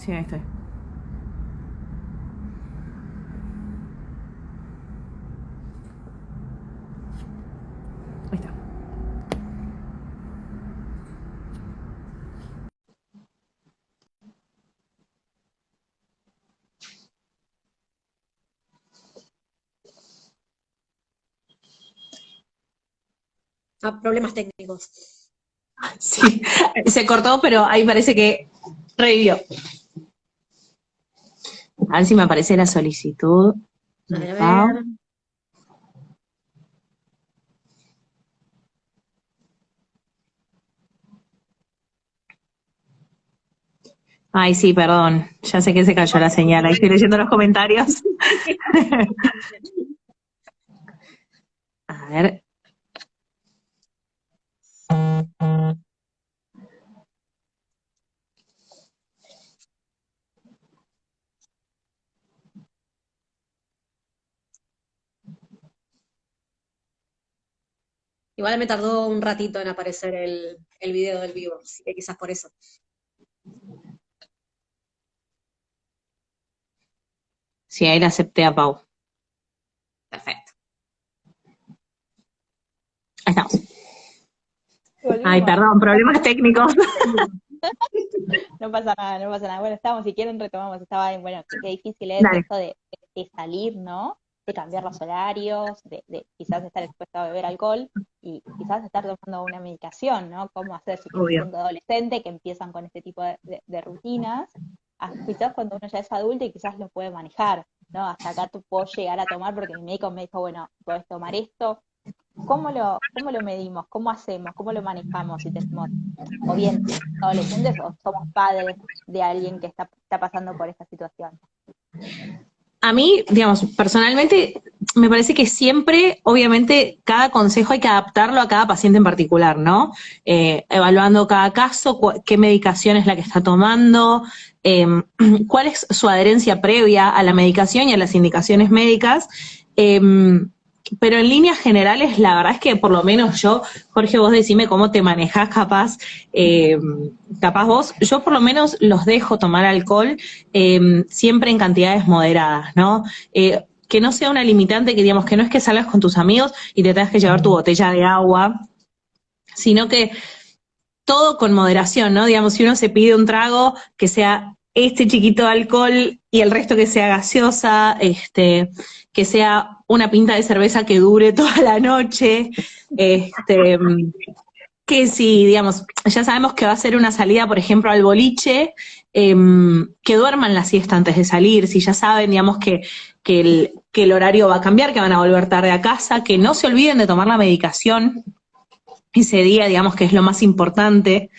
Sí, ahí estoy. Ahí está. Problemas técnicos. Sí, se cortó, pero ahí parece que revivió. A ver si me aparece la solicitud A de Pau. ver. Ay, sí, perdón. Ya sé que se cayó la señal. Ahí estoy leyendo los comentarios. A ver. Igual me tardó un ratito en aparecer el video del vivo, así que quizás por eso. Sí, ahí la acepté a Pau. Perfecto. Ahí estamos. Ay, Volvimos. perdón, problemas técnicos. No pasa nada, no pasa nada. Bueno, estamos, si quieren retomamos, estaba bien, bueno, qué difícil es Dale. esto de salir, ¿no? De cambiar los horarios, de quizás estar expuesto a beber alcohol y quizás estar tomando una medicación, ¿no? Cómo hacer si Obvio. siendo adolescente que empiezan con este tipo de rutinas, quizás cuando uno ya es adulto y quizás lo puede manejar, ¿no? Hasta acá tú puedo llegar a tomar porque mi médico me dijo, bueno, puedes tomar esto. ¿Cómo lo medimos? ¿Cómo hacemos? ¿Cómo lo manejamos si tenemos, o bien, adolescentes o somos padres de alguien que está pasando por esta situación? A mí, digamos, personalmente, me parece que siempre, obviamente, cada consejo hay que adaptarlo a cada paciente en particular, ¿no? Evaluando cada caso, qué medicación es la que está tomando, cuál es su adherencia previa a la medicación y a las indicaciones médicas. Pero en líneas generales, la verdad es que por lo menos yo, Jorge, vos decime cómo te manejás capaz vos, yo por lo menos los dejo tomar alcohol siempre en cantidades moderadas, ¿no? Que no sea una limitante, que digamos que no es que salgas con tus amigos y te tengas que llevar tu botella de agua, sino que todo con moderación, ¿no? Digamos, si uno se pide un trago, que sea este chiquito de alcohol y el resto que sea gaseosa, que sea una pinta de cerveza que dure toda la noche, que si, digamos, ya sabemos que va a ser una salida, por ejemplo, al boliche, que duerman la siesta antes de salir, si ya saben, digamos, que el horario va a cambiar, que van a volver tarde a casa, que no se olviden de tomar la medicación ese día, digamos, que es lo más importante.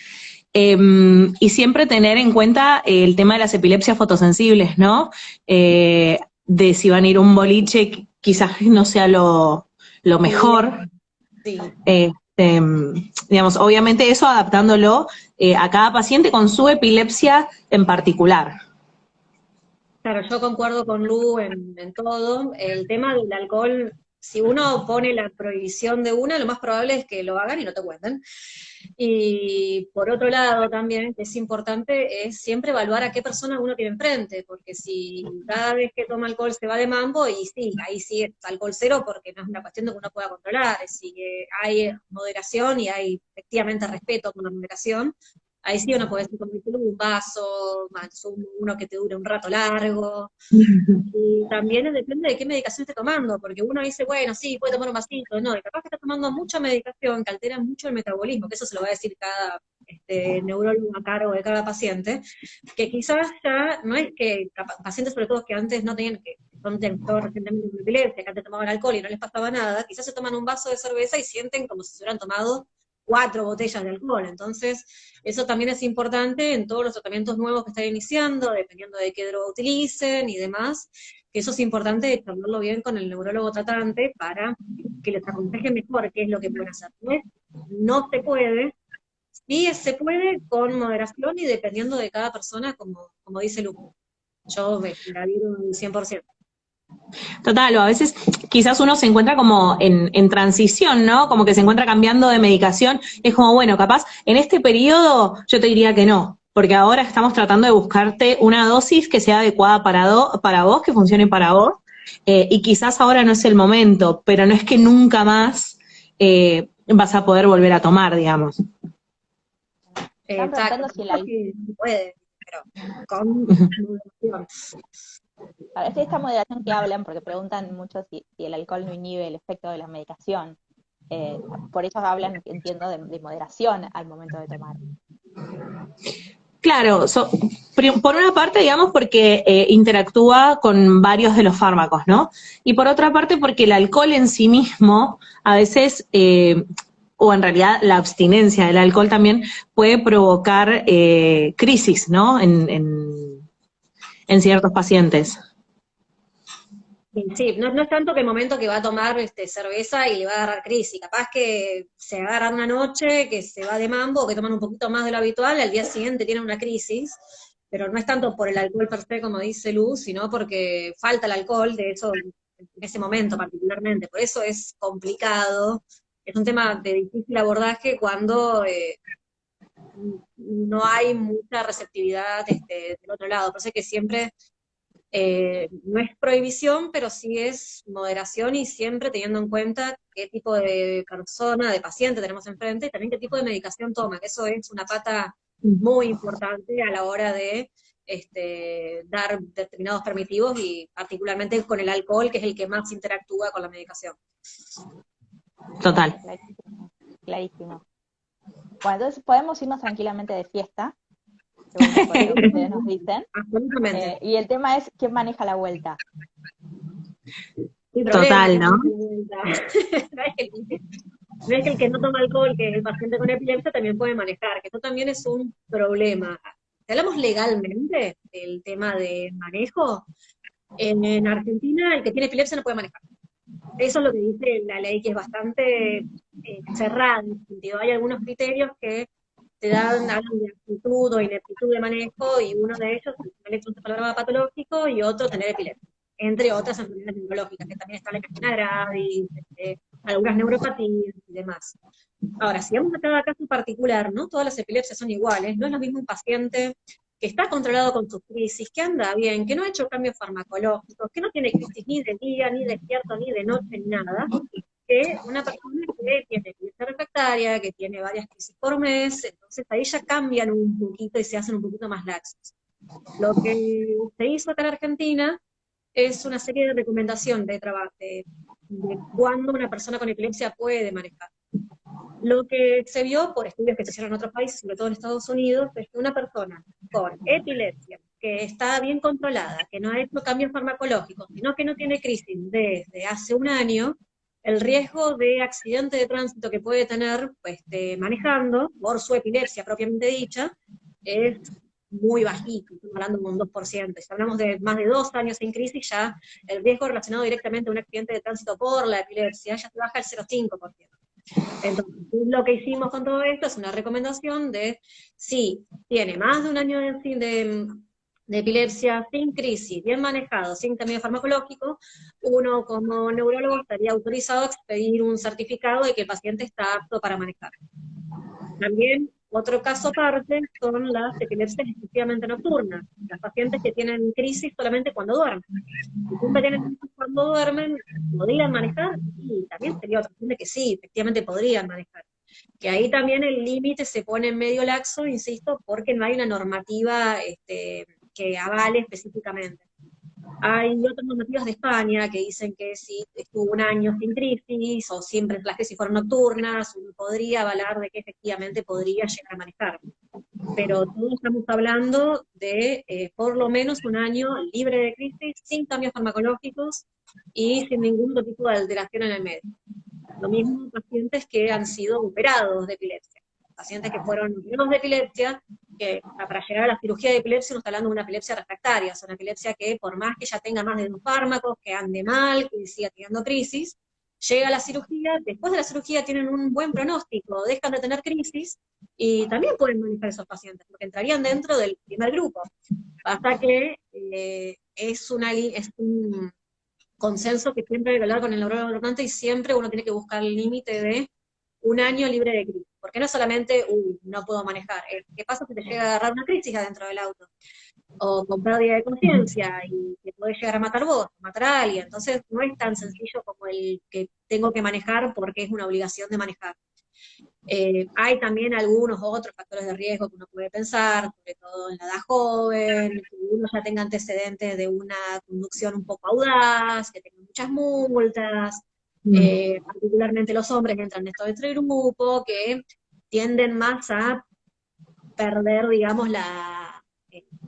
Y siempre tener en cuenta el tema de las epilepsias fotosensibles, ¿no? De si van a ir a un boliche, quizás no sea lo mejor. Sí. Digamos, obviamente eso adaptándolo a cada paciente con su epilepsia en particular. Claro, yo concuerdo con Lu en todo. El tema del alcohol, si uno pone la prohibición de una, lo más probable es que lo hagan y no te cuenten. Y por otro lado también, que es importante, es siempre evaluar a qué persona uno tiene enfrente, porque si cada vez que toma alcohol se va de mambo, y sí, ahí sí es alcohol cero, porque no es una cuestión de que uno pueda controlar, si hay moderación y hay efectivamente respeto con la moderación, ahí sí uno puede decir, como dice Lu, un vaso, más uno que te dure un rato largo, y también depende de qué medicación esté tomando, porque uno dice, bueno, sí, puede tomar un vasito, no, y capaz que está tomando mucha medicación que altera mucho el metabolismo, que eso se lo va a decir cada neurólogo a cargo de cada paciente, que quizás ya no es que pacientes sobre todo que antes no tenían, que son todos recientemente con epilepsia, que antes tomaban alcohol y no les pasaba nada, quizás se toman un vaso de cerveza y sienten como si se hubieran tomado 4 botellas de alcohol. Entonces, eso también es importante en todos los tratamientos nuevos que están iniciando, dependiendo de qué droga utilicen y demás, que eso es importante charlarlo bien con el neurólogo tratante para que les aconseje mejor qué es lo que pueden hacer. No se puede, sí se puede con moderación y dependiendo de cada persona, como dice Lu. Yo la digo al 100%. Total, o a veces quizás uno se encuentra como en transición, ¿no? Como que se encuentra cambiando de medicación. Es como, bueno, capaz en este periodo yo te diría que no. porque ahora estamos tratando de buscarte una dosis que sea adecuada para vos, que funcione para vos, y quizás ahora no es el momento, pero no es que nunca más vas a poder volver a tomar, digamos. Están preguntando si el alcohol, Sí, se puede, pero con moderación. a veces esta moderación que hablan, porque preguntan mucho si el alcohol no inhibe el efecto de la medicación. Por eso hablan, entiendo, de moderación al momento de tomar. Claro, por una parte, digamos, porque interactúa con varios de los fármacos, ¿no? Y por otra parte, porque el alcohol en sí mismo, a veces, o en realidad la abstinencia del alcohol también puede provocar crisis, ¿no? En ciertos pacientes. Sí, no es tanto que el momento que va a tomar cerveza y le va a agarrar crisis, capaz que se agarra una noche, que se va de mambo, que toman un poquito más de lo habitual, al día siguiente tienen una crisis, pero no es tanto por el alcohol per se, como dice Luz, sino porque falta el alcohol, de eso, en ese momento particularmente, por eso es complicado, es un tema de difícil abordaje cuando no hay mucha receptividad del otro lado, por eso es que siempre no es prohibición, pero sí es moderación y siempre teniendo en cuenta qué tipo de persona, de paciente tenemos enfrente y también qué tipo de medicación toma, que eso es una pata muy importante a la hora de dar determinados permitivos y particularmente con el alcohol, que es el que más interactúa con la medicación. Total. Clarísimo, clarísimo. Bueno, entonces podemos irnos tranquilamente de fiesta, según por lo que ustedes nos dicen. Absolutamente. Y el tema es quién maneja la vuelta. Sin Total, problema, ¿no? No es que el que no toma alcohol, que es el paciente con epilepsia, también puede manejar, que eso también es un problema. Si hablamos legalmente del tema de manejo, en Argentina el que tiene epilepsia no puede manejar. Eso es lo que dice la ley, que es bastante cerrada en ese sentido. Hay algunos criterios que te dan algo de aptitud o ineptitud de manejo, y uno de ellos es el electroencefalograma patológico y otro tener epilepsia, entre otras enfermedades neurológicas, que también está la miastenia gravis, algunas neuropatías y demás. Ahora, si vamos a cada caso particular, no todas las epilepsias son iguales, no es lo mismo un paciente que está controlado con sus crisis, que anda bien, que no ha hecho cambios farmacológicos, que no tiene crisis ni de día, ni despierto, ni de noche, ni nada, que una persona que tiene epilepsia refractaria, que tiene varias crisis por mes, entonces ahí ya cambian un poquito y se hacen un poquito más laxos. Lo que se hizo acá en Argentina es una serie de recomendaciones de cuándo una persona con epilepsia puede manejar. Lo que se vio por estudios que se hicieron en otros países, sobre todo en Estados Unidos, es que una persona con epilepsia, que está bien controlada, que no ha hecho cambios farmacológicos, sino que no tiene crisis desde hace un año, el riesgo de accidente de tránsito que puede tener manejando, por su epilepsia propiamente dicha, es muy bajito, estamos hablando de un 2%. Si hablamos de más de 2 años sin crisis, ya el riesgo relacionado directamente a un accidente de tránsito por la epilepsia ya se baja al 0,5%. Entonces, lo que hicimos con todo esto es una recomendación de si tiene más de un año de epilepsia, sin crisis, bien manejado, sin cambio farmacológico, uno como neurólogo estaría autorizado a expedir un certificado de que el paciente está apto para manejar. También, otro caso aparte son las epilepsias exclusivamente nocturnas, las pacientes que tienen crisis solamente cuando duermen. Si siempre tienen crisis cuando duermen, ¿podrían manejar? Y también sería otra opción de que sí, efectivamente podrían manejar. Que ahí también el límite se pone medio laxo, insisto, porque no hay una normativa que avale específicamente. Hay otras normativas de España que dicen que si estuvo un año sin crisis, o siempre las crisis fueron nocturnas, uno podría avalar de que efectivamente podría llegar a manejar. Pero todos estamos hablando de por lo menos un año libre de crisis, sin cambios farmacológicos y sin ningún otro tipo de alteración en el medio. Lo mismo pacientes que han sido operados de epilepsia. Pacientes que fueron operados de epilepsia, que para llegar a la cirugía de epilepsia uno está hablando de una epilepsia refractaria, o sea, una epilepsia que por más que ya tenga más de 2 fármacos, que ande mal, que siga teniendo crisis, llega a la cirugía, después de la cirugía tienen un buen pronóstico, dejan de tener crisis, y también pueden manejar esos pacientes, porque entrarían dentro del primer grupo. Hasta que es un consenso que siempre hay que hablar con el neurólogo tratante, y siempre uno tiene que buscar el límite de un año libre de crisis. porque no es solamente, no puedo manejar, ¿qué pasa si te llega a agarrar una crisis adentro del auto? O con pérdida de conciencia, y te podés llegar a matar vos, matar a alguien. Entonces no es tan sencillo como el que tengo que manejar porque es una obligación de manejar. Hay también algunos otros factores de riesgo que uno puede pensar, sobre todo en la edad joven, que uno ya tenga antecedentes de una conducción un poco audaz, que tenga muchas multas, particularmente los hombres entran en este grupo, que tienden más a perder, digamos,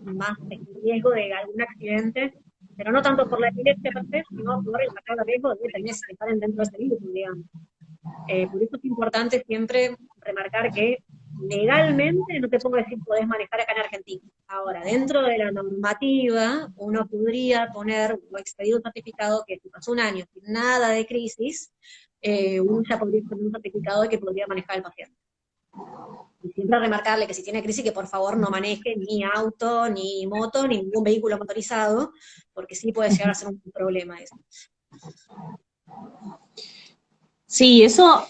más el riesgo de algún accidente, pero no tanto por la epilepsia per se, sino por el factor de riesgo de tener que estar dentro de ese grupo, digamos. Por eso es importante siempre remarcar que legalmente no te puedo decir podés manejar acá en Argentina. Ahora, dentro de la normativa, uno podría poner o expedir un certificado que si pasó un año sin nada de crisis, uno ya podría poner un certificado de que podría manejar el paciente. Y siempre remarcarle que si tiene crisis, que por favor no maneje ni auto, ni moto, ni ningún vehículo motorizado, porque sí puede llegar a ser un problema eso. Sí, eso,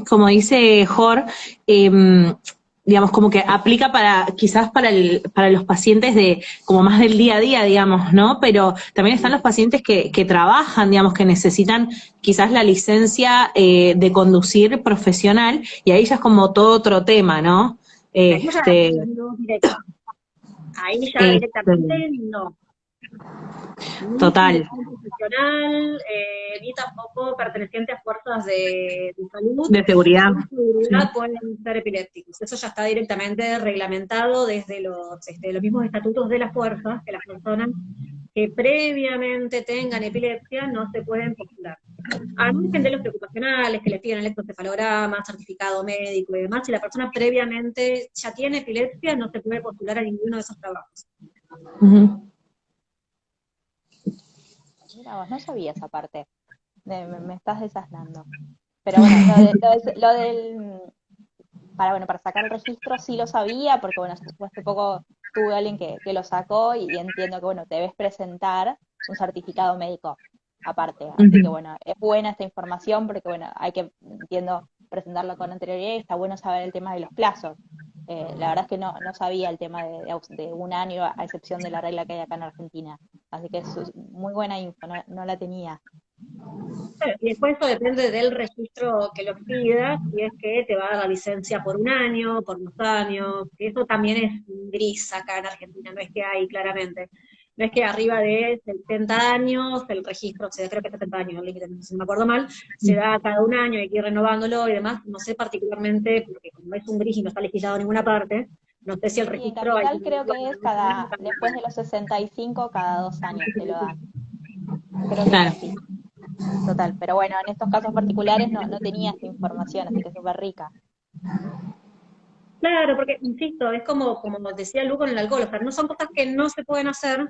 como dice Jor, digamos, como que aplica quizás para los pacientes como más del día a día, digamos, ¿no? Pero también están los pacientes que trabajan, digamos, que necesitan quizás la licencia de conducir profesional, y ahí ya es como todo otro tema, ¿no? Ahí ya no directo. Ahí ya directamente no. Ni Total. profesional, ni tampoco perteneciente a fuerzas de salud. De seguridad. De seguridad pueden ser epilépticos. Eso ya está directamente reglamentado desde los mismos estatutos de las fuerzas, que las personas que previamente tengan epilepsia no se pueden postular. Al margen de los preocupacionales, que le piden electrocefalograma, certificado médico y demás, si la persona previamente ya tiene epilepsia, no se puede postular a ninguno de esos trabajos. Mira vos, no sabía esa parte. Me estás desasnando. Pero bueno, para sacar el registro sí lo sabía, porque bueno, hace poco tuve alguien que lo sacó y entiendo que bueno, debes presentar un certificado médico aparte. Así que bueno, es buena esta información porque bueno, hay que, entiendo, presentarlo con anterioridad, y está bueno saber el tema de los plazos. La verdad es que no sabía el tema de un año, a excepción de la regla que hay acá en Argentina. Así que es muy buena info, no la tenía. Y después eso depende del registro que lo pida, si es que te va a dar la licencia por un año, por 2 años, que eso también es gris acá en Argentina, no es que hay claramente. No es que arriba de 70 años el registro, creo que 70 años, si no me acuerdo mal, se da cada un año, hay que ir renovándolo y demás. No sé particularmente, porque como es un gris y no está legislado en ninguna parte, no sé si el registro... Sí, Capital creo que es después de los 65, cada 2 años te lo dan. Creo que Claro. es así. Total, pero bueno, en estos casos particulares no tenía esta información, así que es súper rica. Claro, porque, insisto, es como decía Lu con el alcohol, o sea, no son cosas que no se pueden hacer,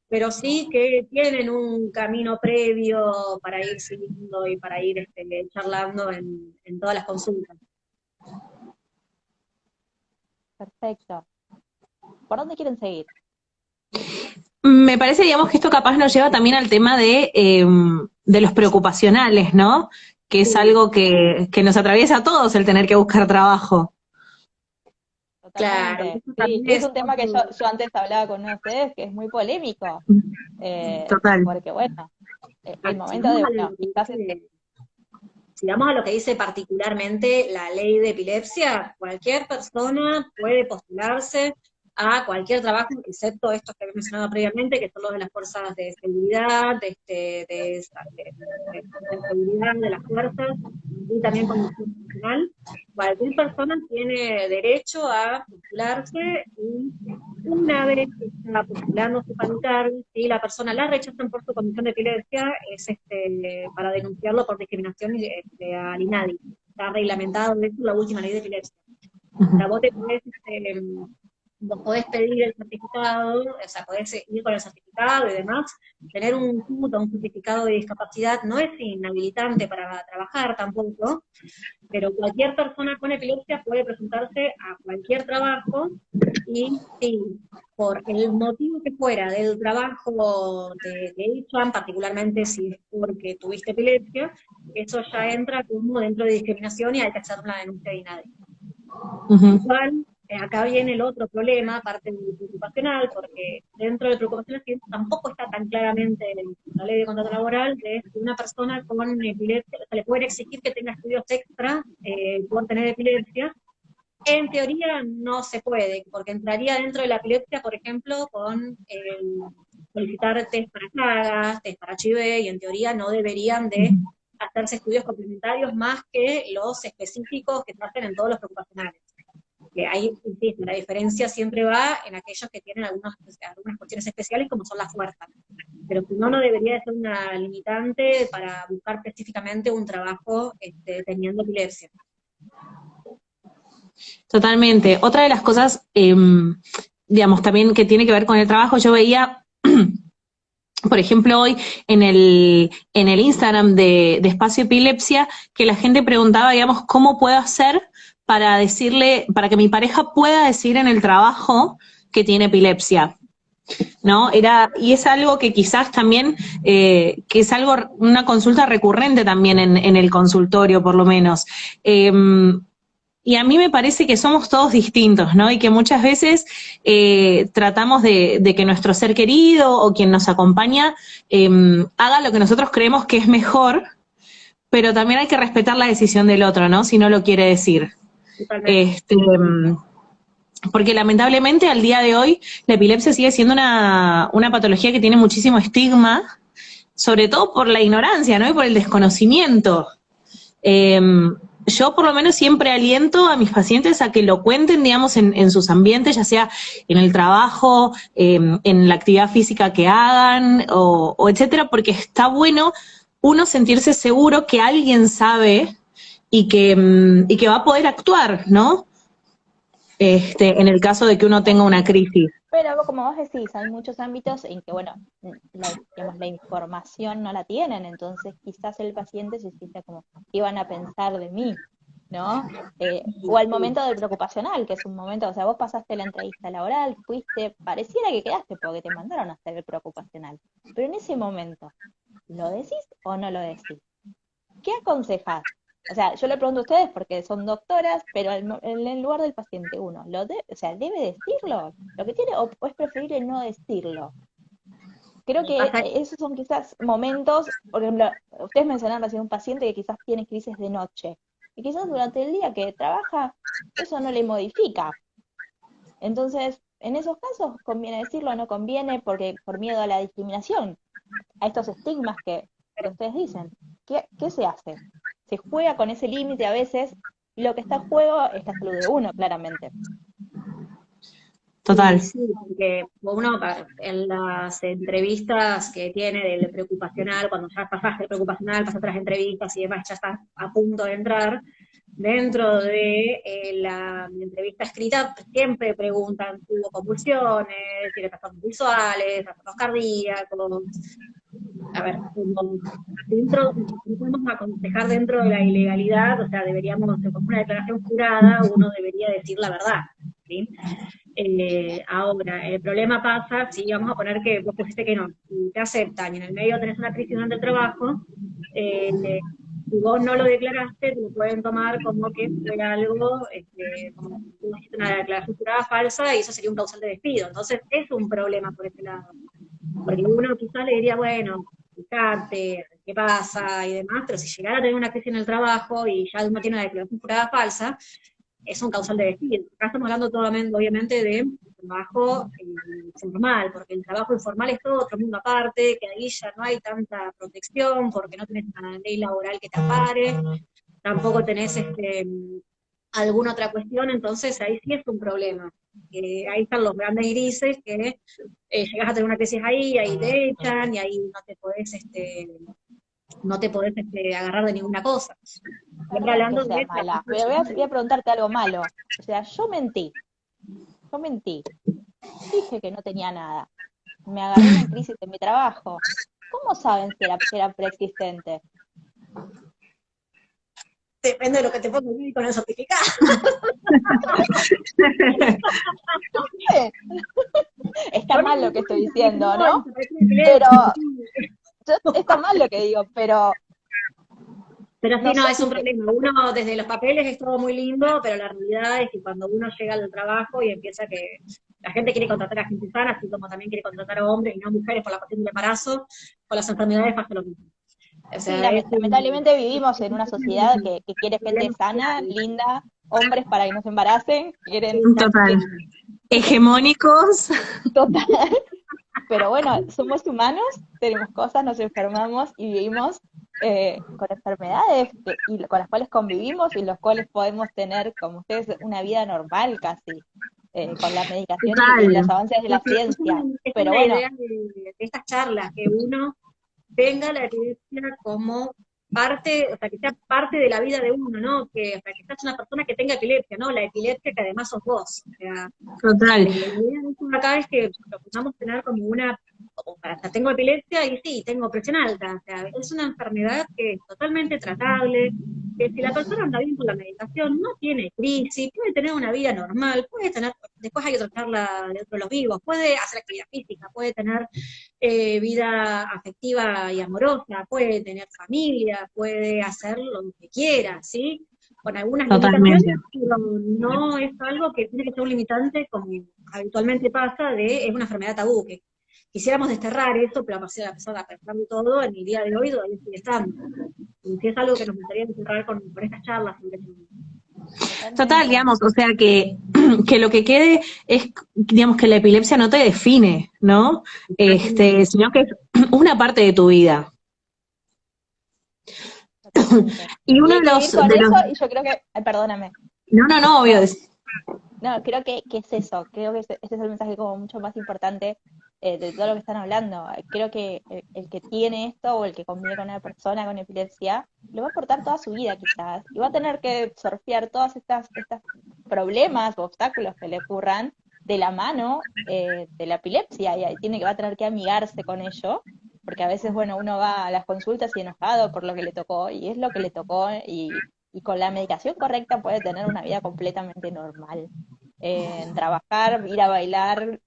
pero sí que tienen un camino previo para ir siguiendo y para ir charlando en todas las consultas. Perfecto. ¿Por dónde quieren seguir? Me parece, digamos, que esto capaz nos lleva también al tema de los preocupacionales, ¿no? Que es algo que nos atraviesa a todos, el tener que buscar trabajo. Totalmente. Claro, sí, es un tema que yo antes hablaba con uno de ustedes, que es muy polémico. Total. Porque bueno, el momento de, bueno, quizás si vamos a lo que dice particularmente la ley de epilepsia, cualquier persona puede postularse a cualquier trabajo, excepto estos que había mencionado previamente, que son los de las fuerzas de seguridad, de seguridad de las fuerzas, y también conducción profesional. Cualquier persona tiene derecho a postularse, y una vez que está postulándose para un cargo, si la persona la rechazan por su condición de epilepsia, es para denunciarlo por discriminación al INADI. Está reglamentado en la última ley de epilepsia. O sea, vos te podés vos podés pedir el certificado, o sea, podés ir con el certificado y demás. Tener un CUT o un certificado de discapacidad no es inhabilitante para trabajar tampoco, pero cualquier persona con epilepsia puede presentarse a cualquier trabajo y si por el motivo que fuera del trabajo te echan, particularmente si es porque tuviste epilepsia, eso ya entra como dentro de discriminación y hay que hacer una denuncia de INADI. Ujú. Igual, acá viene el otro problema, aparte del preocupacional, porque dentro del preocupacional tampoco está tan claramente en la ley de contrato laboral que si una persona con epilepsia, se le puede exigir que tenga estudios extra por tener epilepsia. En teoría no se puede, porque entraría dentro de la epilepsia, por ejemplo, con solicitar test para Chagas, test para HIV, y en teoría no deberían de hacerse estudios complementarios más que los específicos que se hacen en todos los preocupacionales. Que ahí, insisto, la diferencia siempre va en aquellos que tienen algunas cuestiones especiales, como son las fuerzas. Pero si no, no debería de ser una limitante para buscar específicamente un trabajo teniendo epilepsia. Totalmente. Otra de las cosas, digamos, también que tiene que ver con el trabajo, yo veía, por ejemplo, hoy en el Instagram de Espacio Epilepsia, que la gente preguntaba, digamos, ¿cómo puedo hacer para decirle, para que mi pareja pueda decir en el trabajo que tiene epilepsia? ¿No? Y es algo que quizás también, que es algo, una consulta recurrente también en el consultorio, por lo menos. Y a mí me parece que somos todos distintos, ¿no? Y que muchas veces tratamos de que nuestro ser querido o quien nos acompaña haga lo que nosotros creemos que es mejor, pero también hay que respetar la decisión del otro, ¿no? Si no lo quiere decir. Totalmente. Porque lamentablemente al día de hoy la epilepsia sigue siendo una patología que tiene muchísimo estigma, sobre todo por la ignorancia, ¿no? Y por el desconocimiento. Yo por lo menos siempre aliento a mis pacientes a que lo cuenten, digamos, en sus ambientes, ya sea en el trabajo, en la actividad física que hagan, o etcétera, porque está bueno uno sentirse seguro que alguien sabe y que va a poder actuar, ¿no? En el caso de que uno tenga una crisis. Pero como vos decís, hay muchos ámbitos en que, bueno, digamos, la información no la tienen, entonces quizás el paciente se siente como, ¿qué van a pensar de mí? ¿No? O al momento del preocupacional, que es un momento, o sea, vos pasaste la entrevista laboral, fuiste, pareciera que quedaste porque te mandaron a hacer el preocupacional, pero en ese momento, ¿lo decís o no lo decís? ¿Qué aconsejás? O sea, yo le pregunto a ustedes porque son doctoras, pero en el lugar del paciente uno, o sea, ¿debe decirlo? Lo que tiene, o es preferible no decirlo. Creo que esos son quizás momentos, por ejemplo, ustedes mencionaron recién un paciente que quizás tiene crisis de noche, y quizás durante el día que trabaja, eso no le modifica. Entonces, en esos casos, ¿conviene decirlo o no conviene? Porque por miedo a la discriminación, a estos estigmas que ustedes dicen, ¿qué se hace? Se juega con ese límite a veces, y lo que está en juego es la salud de uno, claramente. Total. Sí, porque uno en las entrevistas que tiene del preocupacional, cuando ya pasaste el preocupacional, pasaste las entrevistas y demás, ya estás a punto de entrar, dentro de la entrevista escrita siempre preguntan, ¿tuvo convulsiones? ¿Tiene trastornos visuales? ¿Trastornos cardíacos? A ver, como dentro, no podemos aconsejar dentro de la ilegalidad, o sea, deberíamos, como una declaración jurada, uno debería decir la verdad, ¿sí? Ahora, el problema pasa, si vamos a poner que vos pusiste que no, y te aceptan, y en el medio tenés una crisis durante el trabajo, si vos no lo declaraste, te lo pueden tomar como que fue algo, como si hiciste una declaración jurada falsa, y eso sería un causal de despido. Entonces, es un problema por ese lado. Porque uno quizás le diría, bueno, fíjate, qué pasa y demás, pero si llegara a tener una crisis en el trabajo y ya uno tiene una declaración jurada falsa, es un causal de despido. Acá estamos hablando obviamente de trabajo formal, porque el trabajo informal es todo otro mundo aparte, que ahí ya no hay tanta protección, porque no tenés una ley laboral que te ampare, tampoco tenés alguna otra cuestión, entonces ahí sí es un problema. Ahí están los grandes grises que llegas a tener una crisis ahí te echan, y ahí no te podés agarrar de ninguna cosa. Siempre hablando que sea de mala, pero voy a preguntarte algo malo. O sea, yo mentí yo mentí. Dije que no tenía nada. Me agarré una crisis en mi trabajo. ¿Cómo saben si era preexistente? Depende de lo que te ponga el médico en el certificado. Está mal lo que estoy diciendo, ¿no? Pero está mal lo que digo, pero Pero sí, no no, sé es si un problema. Uno desde los papeles es todo muy lindo, pero la realidad es que cuando uno llega al trabajo y empieza que la gente quiere contratar a gente sana, así como también quiere contratar a hombres y no mujeres por la cuestión del embarazo, con las enfermedades pasa lo mismo. O sí, sea, es lamentablemente vivimos en una sociedad que quiere gente sana, linda, hombres para que no se embaracen, quieren Total. Hegemónicos. total. Pero bueno, somos humanos, tenemos cosas, nos enfermamos y vivimos con enfermedades y con las cuales convivimos y los cuales podemos tener, como ustedes, una vida normal casi, con la medicación y los Total. avances de la ciencia. es Pero una bueno, idea de estas charlas, que uno venga la epilepsia como parte, o sea, que sea parte de la vida de uno, ¿no? Que, o sea, que seas una persona que tenga epilepsia, ¿no? La epilepsia que además sos vos. O sea, Total. la idea de esto acá es que lo podamos tener como una, o sea, tengo epilepsia y sí, tengo presión alta. O sea, es una enfermedad que es totalmente tratable, que si la persona anda bien con la medicación, no tiene crisis, puede tener una vida normal, puede tener, después hay otra charla de otro de los vivos, puede hacer actividad física, puede tener vida afectiva y amorosa, puede tener familia, puede hacer lo que quiera, ¿sí? Con algunas limitaciones, Totalmente. pero no es algo que tiene que ser un limitante, como habitualmente pasa, de es una enfermedad tabú, que quisiéramos desterrar eso, pero a pesar de pensar de todo, en el día de hoy todavía sigue estando. Y sí es algo que nos gustaría desterrar con estas charlas. Total, digamos, o sea que lo que quede es, digamos, que la epilepsia no te define, ¿no? Sino que es una parte de tu vida. totalmente. Y Y uno hay de que los, vivir con eso y yo creo que, ay, perdóname. no, obvio, No, creo que es eso, creo que ese es el mensaje como mucho más importante de todo lo que están hablando. Creo que el que tiene esto o el que convive con una persona con epilepsia, lo va a aportar toda su vida quizás, y va a tener que surfear todas estas problemas o obstáculos que le ocurran de la mano de la epilepsia, y ahí va a tener que amigarse con ello, porque a veces, bueno, uno va a las consultas y enojado por lo que le tocó, y es lo que le tocó, y con la medicación correcta puede tener una vida completamente normal en trabajar, ir a bailar,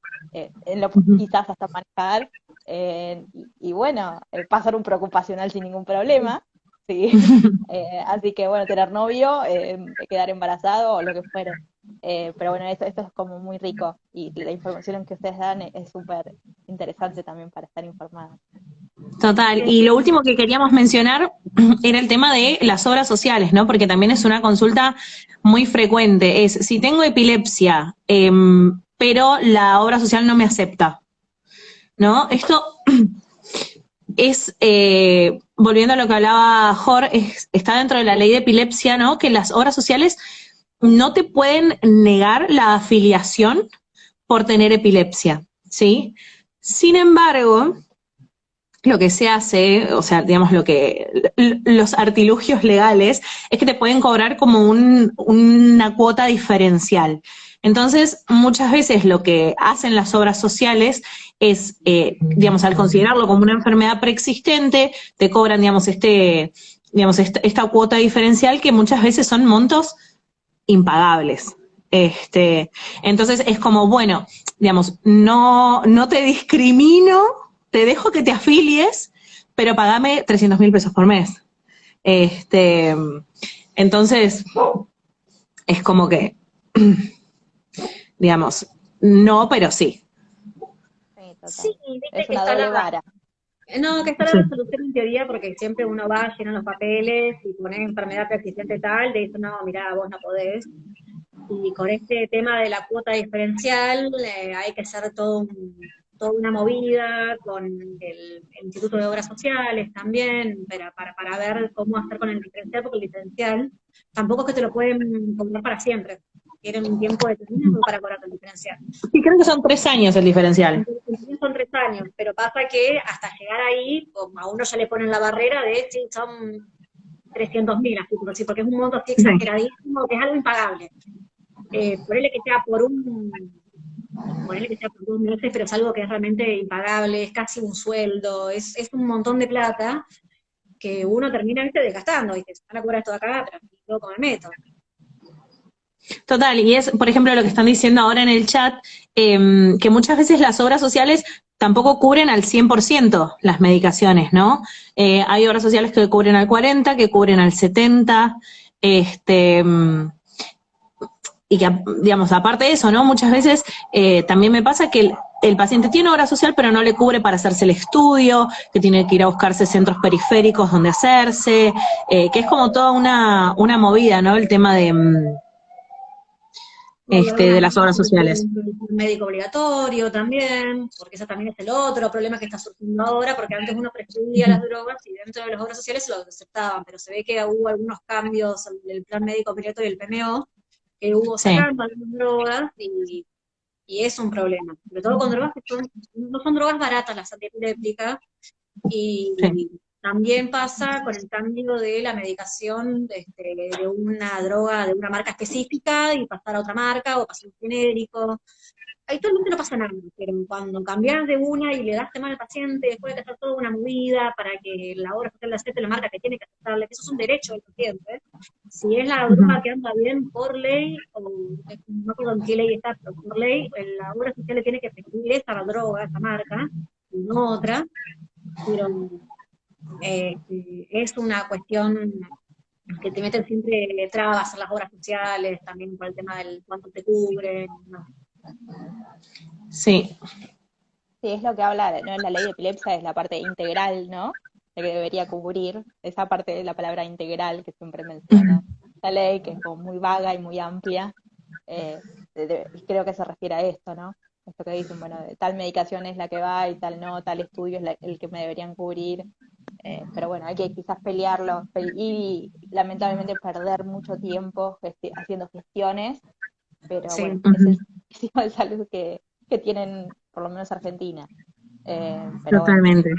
quizás hasta manejar, y bueno, pasar un preocupacional sin ningún problema, sí. Así que bueno, tener novio, quedar embarazado o lo que fuere. Pero bueno, esto es como muy rico y la información que ustedes dan es súper interesante también para estar informada. Total. Y lo último que queríamos mencionar era el tema de las obras sociales, ¿no? Porque también es una consulta muy frecuente. Es, si tengo epilepsia, pero la obra social no me acepta, ¿no? Esto es, volviendo a lo que hablaba Jorge, está dentro de la ley de epilepsia, ¿no? Que las obras sociales no te pueden negar la afiliación por tener epilepsia, ¿sí? Sin embargo, lo que se hace, o sea, digamos, los artilugios legales es que te pueden cobrar como una cuota diferencial. Entonces, muchas veces lo que hacen las obras sociales es, digamos, al considerarlo como una enfermedad preexistente, te cobran, digamos, esta cuota diferencial que muchas veces son montos impagables. Entonces es como, bueno, digamos, no te discrimino, te dejo que te afilies, pero pagame 300.000 pesos por mes. Entonces, es como que, digamos, no, pero sí. Sí, total. Sí, viste Es que una está doble la, vara. no, que está la Sí. resolución en teoría, porque siempre uno va, llena los papeles y pones enfermedad persistente tal, de eso no, mirá, vos no podés. Y con este tema de la cuota diferencial hay que hacer toda una movida con el Instituto de Obras Sociales también, para ver cómo hacer con el diferencial, porque el diferencial tampoco es que te lo pueden cobrar para siempre. Tienen un tiempo determinado para cobrar el diferencial. Sí, creo que son 3 años el diferencial. Entonces, son 3 años, pero pasa que hasta llegar ahí, como a uno ya le ponen la barrera de si son 300.000, así por decir, porque es un monto así exageradísimo, que es algo impagable. Ponele que sea ponerle que sea por 2 meses, pero es algo que es realmente impagable, es casi un sueldo, es un montón de plata que uno termina, viste, desgastando, ¿viste? Se van a cobrar esto de acá, pero luego como me meto. Total, y es, por ejemplo, lo que están diciendo ahora en el chat, que muchas veces las obras sociales tampoco cubren al 100% las medicaciones, ¿no? Hay obras sociales que cubren al 40%, que cubren al 70%, y que, digamos, aparte de eso, ¿no? Muchas veces también me pasa que el paciente tiene obra social, pero no le cubre para hacerse el estudio, que tiene que ir a buscarse centros periféricos donde hacerse, que es como toda una movida, ¿no? El tema Y de obviamente las obras sociales. un médico obligatorio también, porque ese también es el otro problema que está surgiendo ahora, porque antes uno prescribía las drogas y dentro de las obras sociales lo aceptaban, pero se ve que hubo algunos cambios en el plan médico obligatorio y el PMO, que hubo Sí, sacando algunas drogas y es un problema, sobre todo con drogas que no son drogas baratas las antiepilépticas, sí. y también pasa con el cambio de la medicación de una droga de una marca específica y pasar a otra marca o pasar a un genérico. Actualmente no pasa nada, pero cuando cambias de una y le das mal al paciente, después de que hacer toda una movida para que la obra social le acepte la marca que tiene que aceptarle, que eso es un derecho del paciente. Si es la droga que anda bien por ley, o no me acuerdo en qué ley está, pero por ley, la obra social le tiene que prescribir esa droga, esa marca, y no otra, pero es una cuestión que te meten siempre trabas en las obras sociales, también por el tema del cuánto te cubren, ¿no? Sí, Sí, es lo que habla, ¿no? En la ley de epilepsia es la parte integral, ¿no? De que debería cubrir esa parte de la palabra integral que siempre menciona la ley, que es como muy vaga y muy amplia. Y creo que se refiere a esto, ¿no? Esto que dicen, bueno, tal medicación es la que va y tal no, tal estudio es el que me deberían cubrir. Pero bueno, hay que quizás pelearlo y lamentablemente perder mucho tiempo haciendo gestiones, pero bueno, Sí. es el sistema de salud que tienen por lo menos Argentina. Pero bueno, totalmente.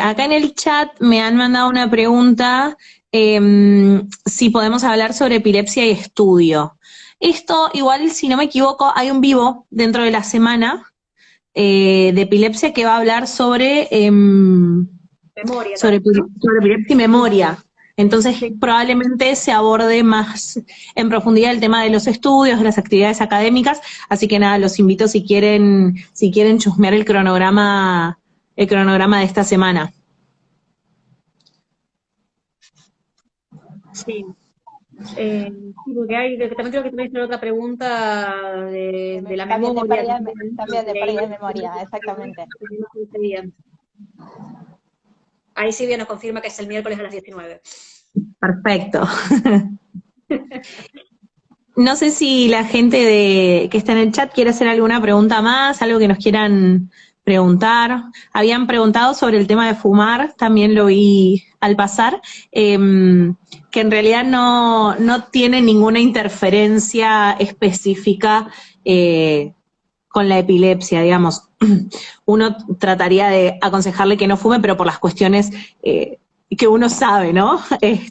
Acá en el chat me han mandado una pregunta, si podemos hablar sobre epilepsia y estudio. Esto, igual, si no me equivoco, hay un vivo dentro de la semana de epilepsia que va a hablar Memoria sobre, también, ¿no? sobre epilepsia y memoria. Entonces, Sí. probablemente se aborde más en profundidad el tema de los estudios, de las actividades académicas. Así que nada, los invito si quieren chusmear el cronograma de esta semana. Sí. Sí, porque también creo que también hizo otra pregunta de la también de memoria pérdida, también, también de leí pérdida de memoria, exactamente. ese día. Ahí Silvia nos confirma que es el miércoles a las 19. Perfecto. No sé si la gente que está en el chat quiere hacer alguna pregunta más, algo que nos quieran preguntar. Habían preguntado sobre el tema de fumar, también lo vi al pasar, que en realidad no tiene ninguna interferencia específica con la epilepsia, digamos. Uno trataría de aconsejarle que no fume, pero por las cuestiones que uno sabe, ¿no?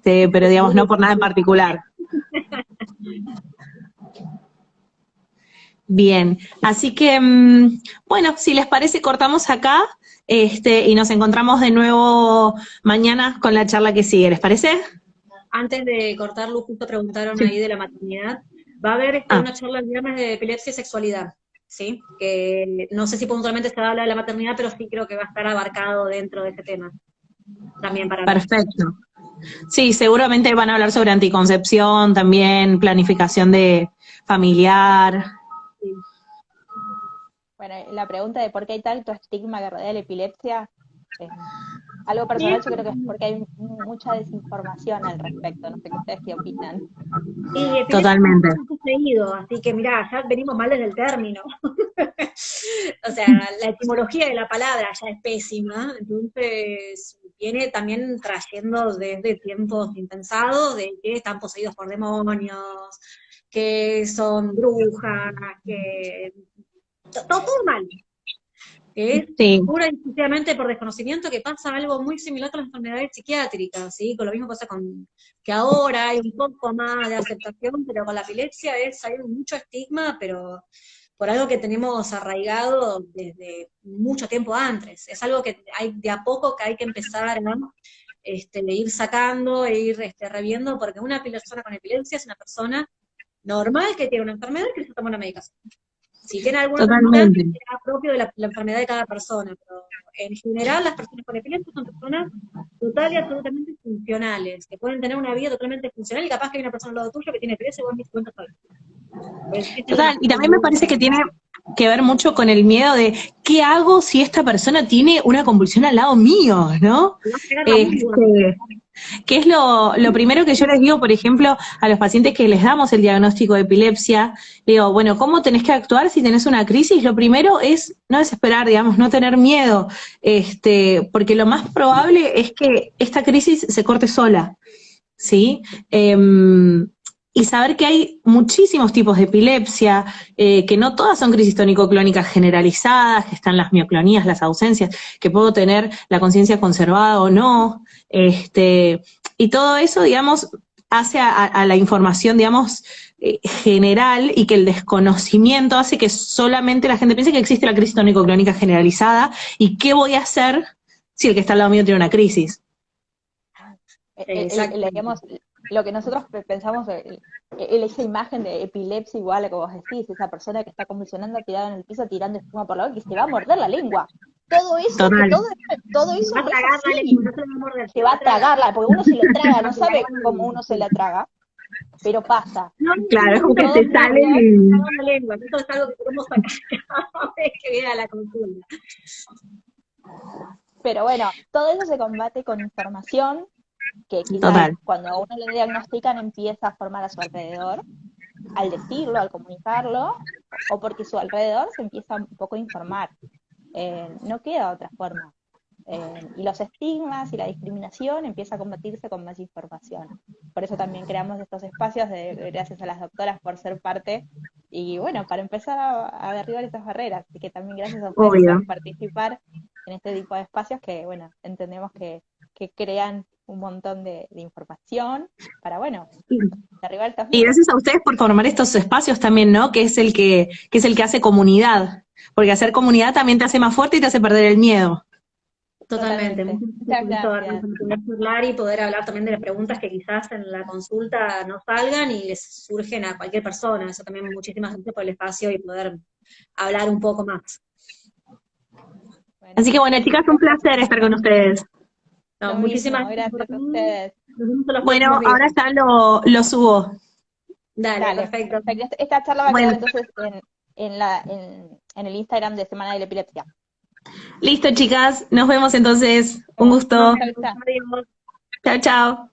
Pero digamos, no por nada en particular. Bien, así que, bueno, si les parece, cortamos acá y nos encontramos de nuevo mañana con la charla que sigue, ¿les parece? Antes de cortarlo, justo preguntaron Sí. ahí de la maternidad. Va a haber Ah, una charla el viernes de epilepsia y sexualidad, ¿sí? Que no sé si puntualmente se habla de la maternidad, pero sí creo que va a estar abarcado dentro de ese tema, también para mí. perfecto. Sí, seguramente van a hablar sobre anticoncepción, también planificación de familiar. Sí. Bueno, la pregunta de por qué hay tanto estigma que rodea la epilepsia, eh, algo Y personal es yo creo que es porque hay mucha desinformación al respecto, no sé qué ustedes qué opinan. Y epilepsia es un Totalmente. poco poseído, así que mirá, ya venimos mal desde el término. O sea, la etimología de la palabra ya es pésima, entonces viene también trayendo desde tiempos impensados de que están poseídos por demonios, que son brujas, que todo mal. Que es Sí, pura y exclusivamente por desconocimiento, que pasa algo muy similar con las enfermedades psiquiátricas, ¿sí? Con lo mismo pasa con que ahora hay un poco más de aceptación, pero con la epilepsia hay mucho estigma, pero por algo que tenemos arraigado desde mucho tiempo antes. Es algo que hay de a poco que hay que empezar, ¿no? Ir sacando e ir reviendo, porque una persona con epilepsia es una persona normal que tiene una enfermedad y que se toma una medicación. Si tiene alguna otra enfermedad, será propio de la enfermedad de cada persona, pero en general las personas con epilepsia son personas total y absolutamente funcionales, que pueden tener una vida totalmente funcional y capaz que hay una persona al lado tuyo que tiene epilepsia y vos ni cuenta sola. Total, y también me parece que tiene que ver mucho con el miedo de ¿qué hago si esta persona tiene una convulsión al lado mío, ¿no? Que es lo primero que yo les digo, por ejemplo, a los pacientes que les damos el diagnóstico de epilepsia, digo, bueno, ¿cómo tenés que actuar si tenés una crisis? Lo primero es no desesperar, digamos, no tener miedo, porque lo más probable es que esta crisis se corte sola, ¿sí? Y saber que hay muchísimos tipos de epilepsia, que no todas son crisis tónico-clónicas generalizadas, que están las mioclonías, las ausencias, que puedo tener la conciencia conservada o no, y todo eso, digamos, hace a la información, digamos, general, y que el desconocimiento hace que solamente la gente piense que existe la crisis tónico-clónica generalizada, y qué voy a hacer si el que está al lado mío tiene una crisis. Digamos, lo que nosotros pensamos, esa imagen de epilepsia igual, como vos decís, esa persona que está convulsionando tirada en el piso, tirando espuma por la boca, que se va a morder la lengua. Todo eso, todo eso no es así. Se va a tragarla, porque uno se lo traga, no sabe cómo uno se la traga, pero pasa. Claro, es como que te sale la lengua, esto es algo que podemos sacar cada vez que viene a la consulta. Pero bueno, todo eso se combate con información, que quizás cuando a uno le diagnostican empieza a formar a su alrededor, al decirlo, al comunicarlo, o porque su alrededor se empieza un poco a informar. No queda otra forma. Y los estigmas y la discriminación empieza a combatirse con más información. Por eso también creamos estos espacios, gracias a las doctoras por ser parte, y bueno, para empezar a derribar esas barreras. Así que también gracias a ustedes por participar en este tipo de espacios que, bueno, entendemos que crean un montón de información para, bueno, derribar estas barreras. Y gracias a ustedes por formar estos espacios también, ¿no? Que es el que hace comunidad. Porque hacer comunidad también te hace más fuerte y te hace perder el miedo. Totalmente. Muchas gracias. Poder hablar y poder hablar también de las preguntas que quizás en la consulta no salgan y les surgen a cualquier persona. Eso también, muchísimas gracias por el espacio y poder hablar un poco más. Bueno, así que bueno, chicas, un placer estar con ustedes. No, muchísimas gracias a ustedes. Bueno, ahora ya lo subo. Dale, perfecto. Esta charla va a quedar entonces en el Instagram de Semana de la Epilepsia. Listo, chicas, nos vemos entonces. Un gusto. Chao, chao. Chao, chao.